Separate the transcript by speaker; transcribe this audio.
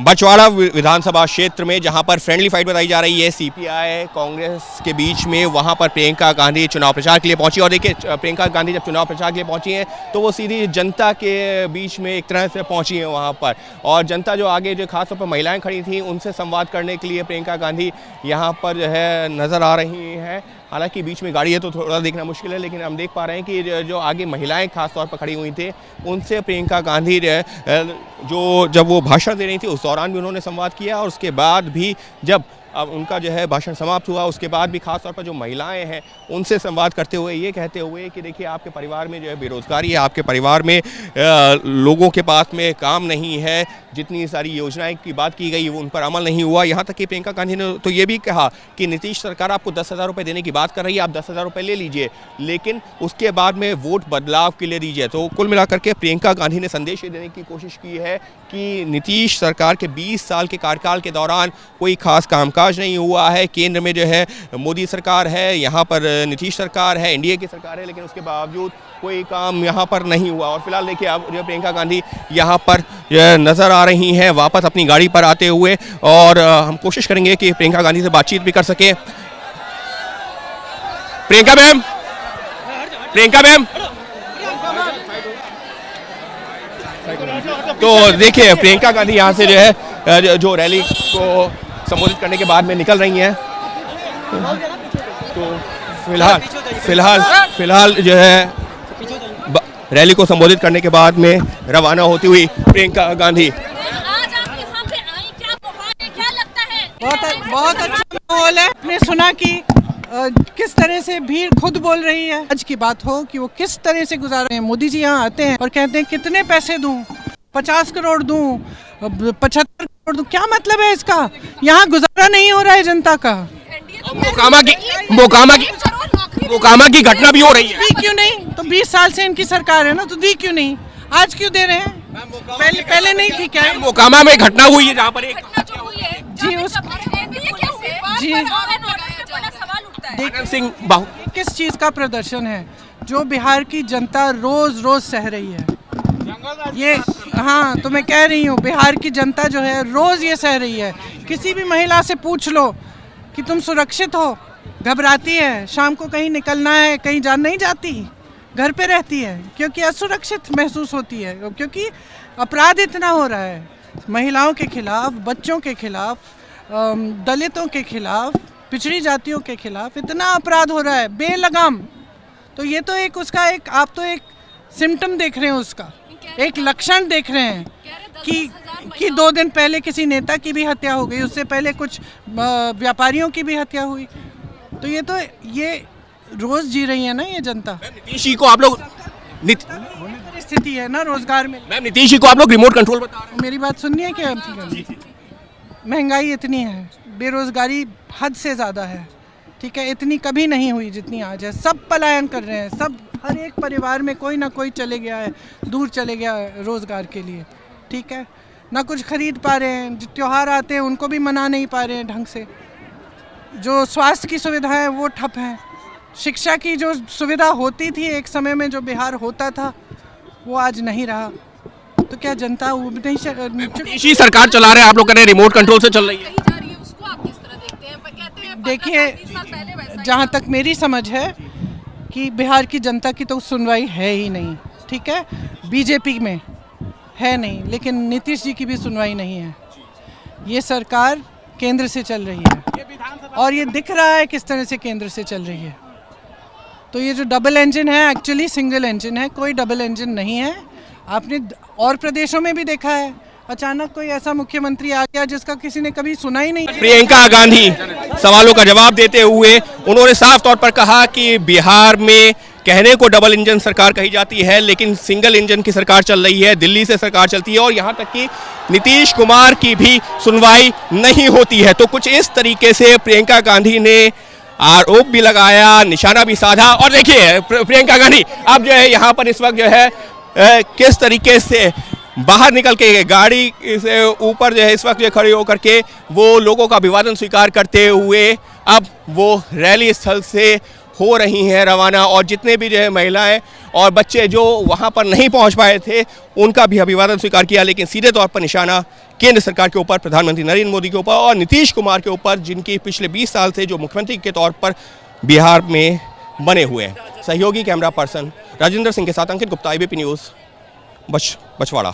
Speaker 1: बछवाड़ा विधानसभा क्षेत्र में जहां पर फ्रेंडली फाइट बताई जा रही है सीपीआई कांग्रेस के बीच में, वहां पर प्रियंका गांधी चुनाव प्रचार के लिए पहुंची। और देखिए, प्रियंका गांधी जब चुनाव प्रचार के लिए पहुंची हैं तो वो सीधी जनता के बीच में एक तरह से पहुंची हैं वहां पर, और जनता जो आगे जो खासतौर पर महिलाएं खड़ी थी उनसे संवाद करने के लिए प्रियंका गांधी यहां पर जो है नज़र आ रही हैं। हालांकि बीच में गाड़ी है तो थोड़ा देखना मुश्किल है, लेकिन हम देख पा रहे हैं कि जो आगे महिलाएं खास तौर पर खड़ी हुई थी उनसे प्रियंका गांधी जो जब वो भाषण दे रही थी उस दौरान भी उन्होंने संवाद किया, और उसके बाद भी जब अब उनका जो है भाषण समाप्त हुआ उसके बाद भी खास तौर पर जो महिलाएं हैं उनसे संवाद करते हुए ये कहते हुए कि देखिए, आपके परिवार में जो है बेरोजगारी है, आपके परिवार में लोगों के पास में काम नहीं है, जितनी सारी योजनाएं की बात की गई वो उन पर अमल नहीं हुआ। यहाँ तक कि प्रियंका गांधी ने तो ये भी कहा कि नीतीश सरकार आपको 10,000 रुपये देने की बात कर रही है, आप 10,000 रुपये ले लीजिए, लेकिन उसके बाद में वोट बदलाव के लिए दीजिए। तो कुल मिलाकर के प्रियंका गांधी ने संदेश ये देने की कोशिश की है कि नीतीश सरकार के 20 साल के कार्यकाल के दौरान कोई खास कामकाज नहीं हुआ है। केंद्र में जो है मोदी सरकार है, यहाँ पर नीतीश सरकार है, एनडीए की सरकार है, लेकिन उसके बावजूद कोई काम यहाँ पर नहीं हुआ। और फिलहाल देखिए, अब जो प्रियंका गांधी यहाँ पर नजर आ रही हैं वापस अपनी गाड़ी पर आते हुए, और हम कोशिश करेंगे कि प्रियंका गांधी से बातचीत भी कर सके। प्रियंका मैम, तो देखिए प्रियंका गांधी यहाँ से जो है जो रैली को संबोधित करने के बाद में निकल रही हैं। तो फिलहाल जो है रैली को संबोधित करने के बाद में रवाना होती हुई प्रियंका गांधी।
Speaker 2: बहुत अच्छा माहौल है। आपने सुना कि किस तरह से भीड़ खुद बोल रही है। आज की बात हो कि वो किस तरह से गुजार रहे हैं। मोदी जी यहाँ आते हैं और कहते हैं कितने पैसे दूं, 50 करोड़ दूं, 75 करोड़ दूं। क्या मतलब है इसका? यहाँ गुजारा नहीं हो रहा है जनता का।
Speaker 1: मोकामा की घटना भी हो रही है।
Speaker 2: दी क्यों नहीं? तो 20 साल से इनकी सरकार है ना, तो दी क्यों नहीं? आज क्यों दे रहे हैं? पहले नहीं थी क्या?
Speaker 1: मोकामा में घटना हुई है जहाँ पर एक सिंह
Speaker 2: किस चीज का प्रदर्शन है जो बिहार की जनता रोज रोज सह रही है? ये हाँ, तो मैं कह रही हूँ बिहार की जनता जो है रोज ये सह रही है। किसी भी महिला से पूछ लो कि तुम सुरक्षित हो, घबराती है, शाम को कहीं निकलना है, कहीं जान नहीं जाती, घर पे रहती है क्योंकि असुरक्षित महसूस होती है, क्योंकि अपराध इतना हो रहा है महिलाओं के खिलाफ, बच्चों के खिलाफ, दलितों के खिलाफ, पिछड़ी जातियों के खिलाफ इतना अपराध हो रहा है बेलगाम। तो ये तो एक उसका एक आप तो एक सिम्टम देख रहे हैं, उसका एक लक्षण देख रहे हैं कि 2 दिन पहले किसी नेता की भी हत्या हो गई, उससे पहले कुछ व्यापारियों की भी हत्या हुई। तो ये रोज जी रही है ना ये जनता।
Speaker 1: नीतीश जी को आप लोग
Speaker 2: स्थिति है ना रोजगार में।
Speaker 1: मैम, नीतीश जी को आप लोग रिमोट कंट्रोल बता रहे हैं।
Speaker 2: मेरी बात सुननी है क्या? महंगाई इतनी है, बेरोजगारी हद से ज़्यादा है, ठीक है, इतनी कभी नहीं हुई जितनी आज है। सब पलायन कर रहे हैं, सब हर एक परिवार में कोई ना कोई चले गया है, दूर चले गया है रोज़गार के लिए, ठीक है, ना कुछ खरीद पा रहे हैं, जो त्यौहार आते हैं उनको भी मना नहीं पा रहे हैं ढंग से, जो स्वास्थ्य की सुविधाएं है वो ठप हैं, शिक्षा की जो सुविधा होती थी एक समय में, जो बिहार होता था, वो आज नहीं रहा। तो क्या जनता वो नहीं
Speaker 1: सरकार चला रहे हैं, आप लोग कह रहे हैं रिमोट कंट्रोल से चल रही है।
Speaker 2: देखिए, जहाँ तक मेरी समझ है कि बिहार की जनता की तो सुनवाई है ही नहीं, ठीक है, बीजेपी में है नहीं, लेकिन नीतीश जी की भी सुनवाई नहीं है। ये सरकार केंद्र से चल रही है और ये दिख रहा है किस तरह से केंद्र से चल रही है। तो ये जो डबल इंजन है एक्चुअली सिंगल इंजन है, कोई डबल इंजन नहीं है। आपने और प्रदेशों में भी देखा है, अचानक कोई ऐसा मुख्यमंत्री आ गया जिसका किसी ने कभी सुना ही नहीं।
Speaker 1: प्रियंका गांधी सवालों का जवाब देते हुए उन्होंने साफ तौर पर कहा कि बिहार में कहने को डबल इंजन सरकार कही जाती है, लेकिन सिंगल इंजन की सरकार चल रही है, दिल्ली से सरकार चलती है, और यहाँ तक कि नीतीश कुमार की भी सुनवाई नहीं होती है। तो कुछ इस तरीके से प्रियंका गांधी ने आरोप भी लगाया, निशाना भी साधा। और देखिए प्रियंका गांधी अब जो है यहाँ पर इस वक्त जो है किस तरीके से बाहर निकल के गाड़ी से ऊपर जो है इस वक्त जो खड़े होकर के वो लोगों का अभिवादन स्वीकार करते हुए अब वो रैली स्थल से हो रही हैं रवाना, और जितने भी जो है महिलाएं और बच्चे जो वहां पर नहीं पहुंच पाए थे उनका भी अभिवादन स्वीकार किया, लेकिन सीधे तौर पर निशाना केंद्र सरकार के ऊपर, प्रधानमंत्री नरेंद्र मोदी के ऊपर और नीतीश कुमार के ऊपर, जिनकी पिछले 20 साल से जो मुख्यमंत्री के तौर पर बिहार में बने हुए हैं। सहयोगी कैमरा पर्सन राजेंद्र सिंह के साथ अंकित गुप्ता, ABP न्यूज़, बछवाड़ा।